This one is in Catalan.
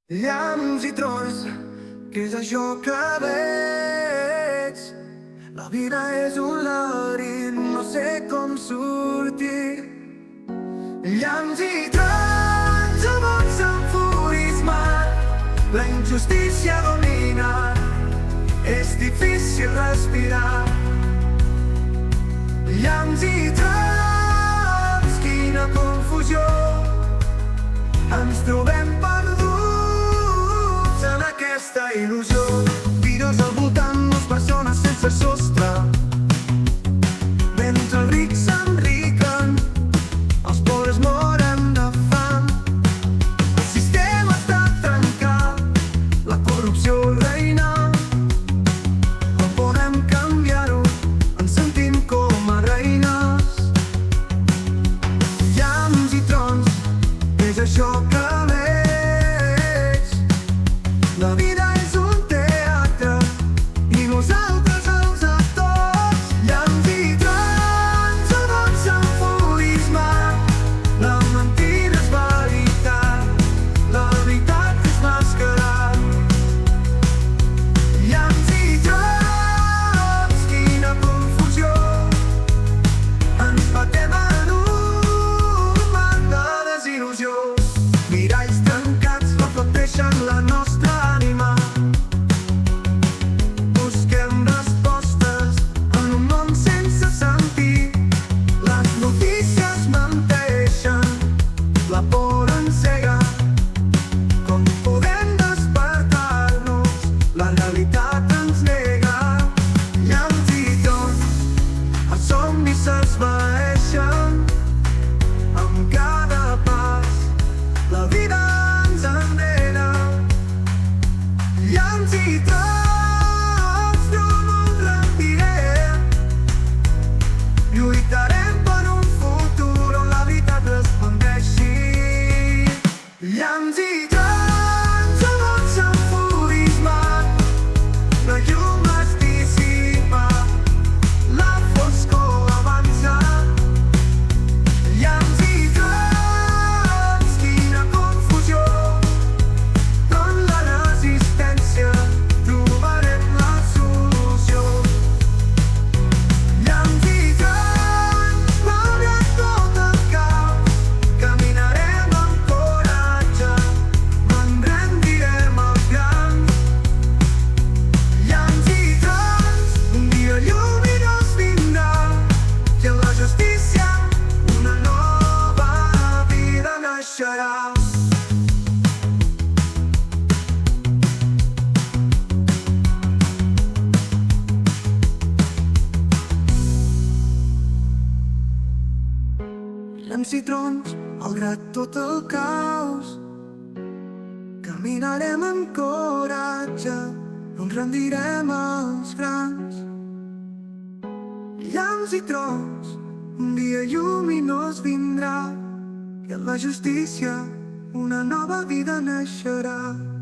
Llamps i trons, què és això que veig? La vida és un laberint, no sé com sortir. Llamps i trons, el món s'ha enfurismat, la injustícia domina, és difícil respirar. Llamps i trons, quina confusió, ens trobem perduts en aquesta il·lusió. Vides al voltant, les persones sense sostre, mentre els rics s'enriquen, els pobres moren de fam. El sistema està trencat, la corrupció reina. No podem canviar-ho, ens sentim com a reines. Llamps i trons, és això que veig. La vida és un teatre i nosaltres els actors. Llamps i trons, el món s'ha enfurismat, la mentida és veritat, la veritat és mascarat. Llamps i trons, quina confusió, ens batem en un mar de desil·lusió. Miralls trencats reflecteixen la nostra ànima. Busquem respostes en un món sense sentit. Les notícies menteixen, la por ens cega. Com podem despertar-nos? La realitat ens nega. Llamps i trons, els somnis s'esvaeixen amb cada pas. La vida ens enrere. Llamps i trons, no ens rendirem. Lluitarem per un futur on la veritat resplandeixi. Llamps i trons, el món s'ha enfurismat, la llum es dissipa, la foscor avança. Llamps i trons, quina confusió, en la resistència trobarem la solució. Llamps i trons, malgrat tot el caos, caminarem amb coratge, no ens rendirem als grans. Llamps i trons, un dia lluminós vindrà, i en la justícia una nova vida naixerà. Llamps i trons, malgrat tot el caos, caminarem amb coratge, no ens rendirem als grans. Llamps i trons, un dia lluminós vindrà, i en la justícia una nova vida naixerà.